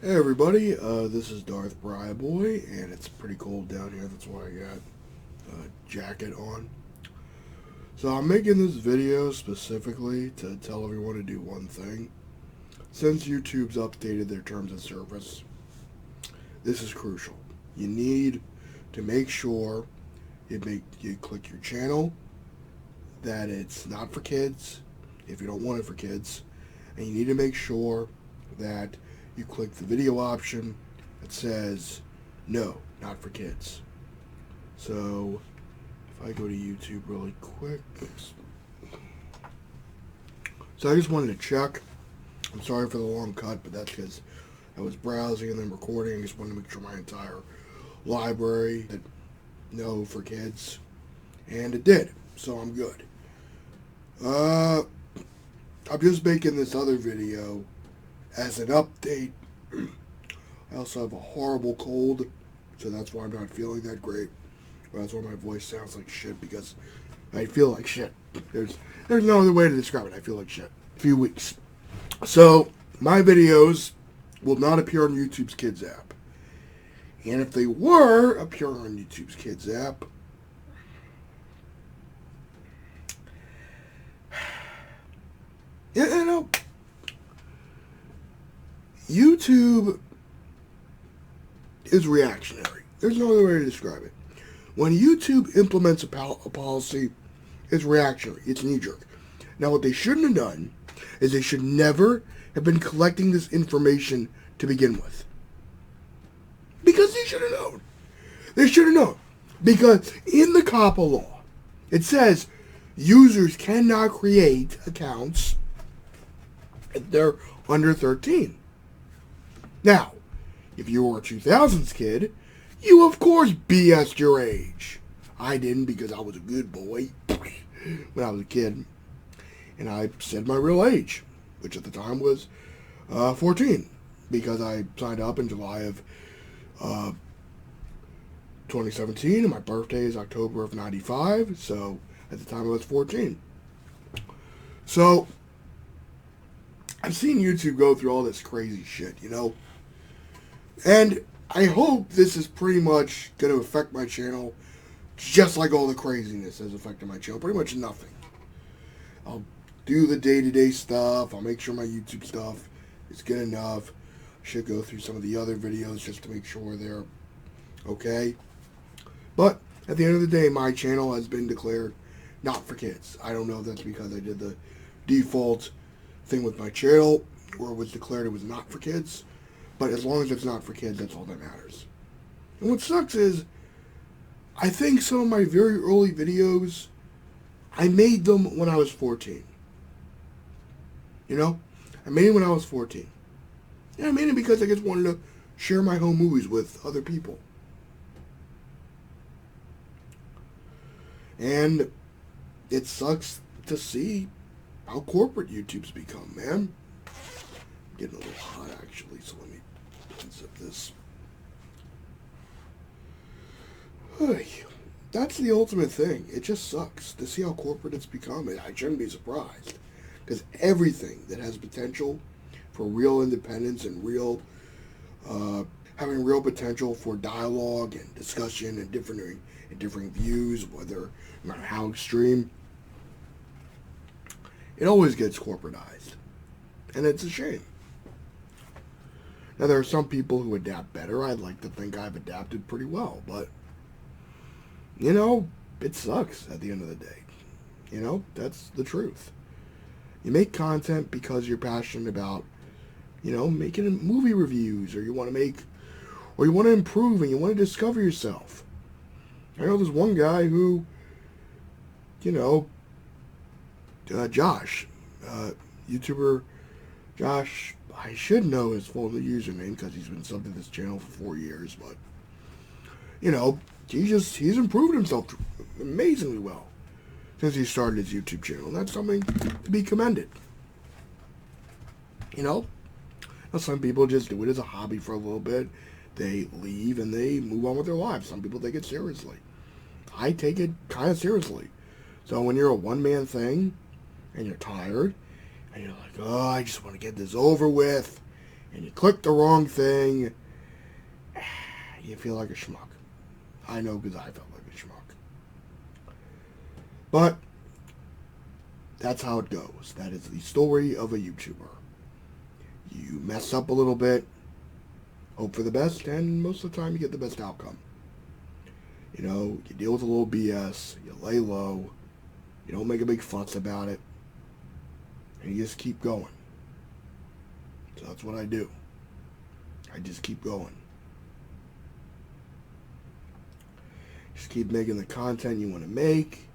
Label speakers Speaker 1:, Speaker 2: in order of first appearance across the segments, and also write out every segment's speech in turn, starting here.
Speaker 1: Hey everybody, this is Darth Boy, and it's pretty cold down here. That's why I got a jacket on. So I'm making this video specifically to tell everyone to do one thing. Since YouTube's updated their terms of service, this is crucial. You need to make sure you click your channel that it's not for kids if you don't want it for kids, and you need to make sure that you click the video option that says no, not for kids. So if I go to YouTube really quick, so I just wanted to check. I'm sorry for the long cut, but that's because I was browsing and then recording. I just wanted to make sure my entire library had no for kids, and it did. So I'm good. I'm just making this other video as an update. I also have a horrible cold, so that's why I'm not feeling that great. That's why my voice sounds like shit, because I feel like shit. There's no other way to describe it. I feel like shit. A few weeks. So my videos will not appear on YouTube's Kids app. And if they were appearing on YouTube's Kids app, you know, YouTube is reactionary. There's no other way to describe it. When YouTube implements a policy, it's reactionary. It's knee-jerk. Now, what they shouldn't have done is they should never have been collecting this information to begin with. Because they should have known. They should have known. Because in the COPPA law, it says users cannot create accounts if they're under 13. Now, if you were a 2000s kid, you of course BS'd your age. I didn't, because I was a good boy when I was a kid. And I said my real age, which at the time was 14, because I signed up in July of 2017, and my birthday is October of 95, so at the time I was 14. So, I've seen YouTube go through all this crazy shit, and I hope this is pretty much going to affect my channel just like all the craziness has affected my channel. Pretty much nothing. I'll do the day-to-day stuff. I'll make sure my YouTube stuff is good enough. I should go through some of the other videos just to make sure they're okay. But at the end of the day, my channel has been declared not for kids. I don't know if that's because I did the default thing with my channel, or it was declared it was not for kids. But as long as it's not for kids, that's all that matters. And what sucks is, I think some of my very early videos, I made them when I was 14. I made it when I was 14. And I made it because I just wanted to share my home movies with other people. And it sucks to see how corporate YouTube's become, man. I'm getting a little hot, actually, so let me unzip this. That's the ultimate thing. It just sucks to see how corporate it's become. I shouldn't be surprised, because everything that has potential for real independence and having real potential for dialogue and discussion and differing views, whether no matter how extreme, it always gets corporatized, and it's a shame. Now, there are some people who adapt better. I'd like to think I've adapted pretty well, but it sucks at the end of the day. That's the truth. You make content because you're passionate about, making movie reviews, or you want to improve and you want to discover yourself. I know there's one guy who, Josh, YouTuber Josh, I should know his full username because he's been subbed to this channel for 4 years, but, he's improved himself amazingly well since he started his YouTube channel. And that's something to be commended. Now, some people just do it as a hobby for a little bit. They leave and they move on with their lives. Some people take it seriously. I take it kind of seriously. So when you're a one-man thing and you're tired and you're like, oh, I just want to get this over with, and you click the wrong thing, you feel like a schmuck. I know because I felt like a schmuck. But that's how it goes. That is the story of a YouTuber. You mess up a little bit, hope for the best, and most of the time you get the best outcome. You know, you deal with a little BS, you lay low, you don't make a big fuss about it, and you just keep going. So that's what I do. I just keep going. Just keep making the content you want to make,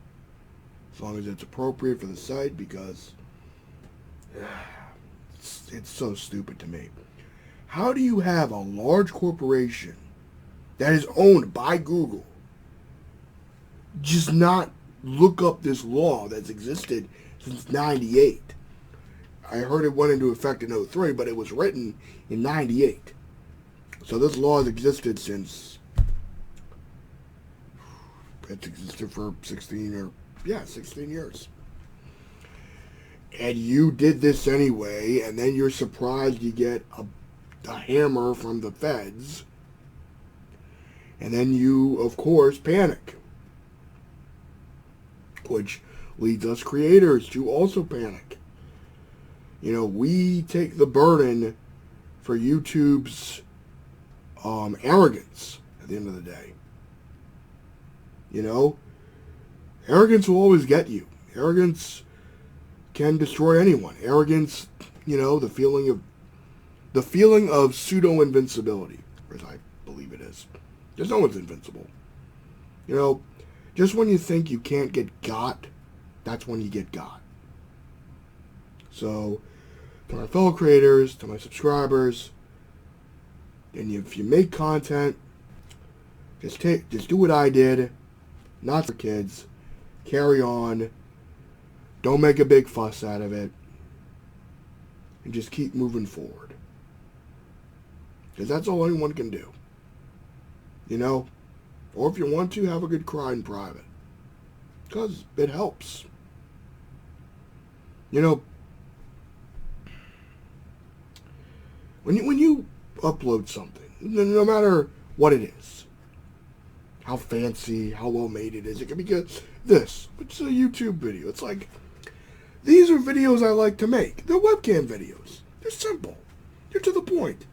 Speaker 1: as long as it's appropriate for the site, because it's so stupid to me. How do you have a large corporation that is owned by Google just not look up this law that's existed since 98? I heard it went into effect in 03, but it was written in 98. So this law has existed since, it's existed for 16 years. And you did this anyway, and then you're surprised you get a hammer from the feds. And then you, of course, panic. Which leads us creators to also panic. You know, we take the burden for YouTube's arrogance at the end of the day. You know, arrogance will always get you. Arrogance can destroy anyone. Arrogance, you know, the feeling of pseudo-invincibility, as I believe it is. Because no one's invincible. You know, just when you think you can't get got, that's when you get got. So, to my fellow creators, to my subscribers, and if you make content, just do what I did. Not for kids. Carry on. Don't make a big fuss out of it. And just keep moving forward. Because that's all anyone can do. You know? Or if you want to, have a good cry in private. Because it helps. You know, when you upload something, no matter what it is, how fancy, how well made it is, it can be good. It's a YouTube video. It's like, these are videos I like to make. They're webcam videos. They're simple. They're to the point.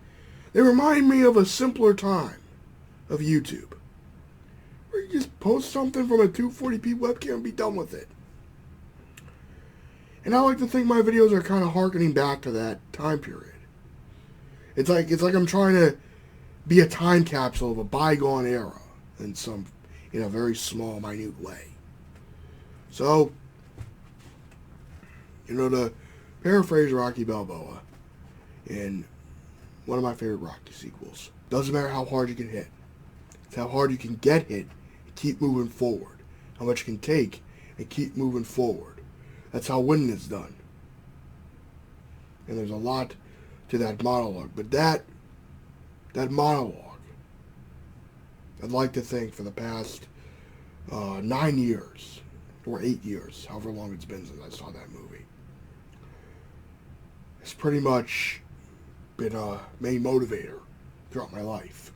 Speaker 1: They remind me of a simpler time of YouTube, where you just post something from a 240p webcam and be done with it. And I like to think my videos are kind of harkening back to that time period. It's like I'm trying to be a time capsule of a bygone era in a very small, minute way. So, you know, to paraphrase Rocky Balboa in one of my favorite Rocky sequels, doesn't matter how hard you can hit. It's how hard you can get hit and keep moving forward. How much you can take and keep moving forward. That's how winning is done. And there's a lot to that monologue. But that monologue, I'd like to think for the past 9 years, or 8 years, however long it's been since I saw that movie, it's pretty much been a main motivator throughout my life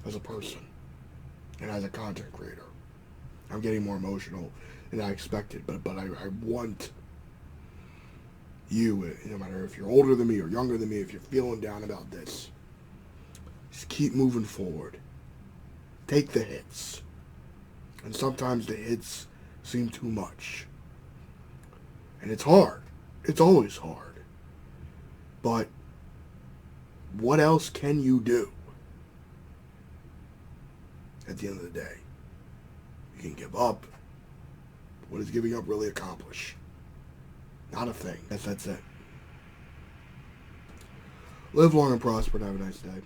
Speaker 1: as a person and as a content creator. I'm getting more emotional than I expected, but I want you, no matter if you're older than me or younger than me, if you're feeling down about this, just keep moving forward. Take the hits. And sometimes the hits seem too much. And it's hard. It's always hard. But what else can you do? At the end of the day, you can give up. What does giving up really accomplish? Not a thing. That's it. Live long and prosper and have a nice day.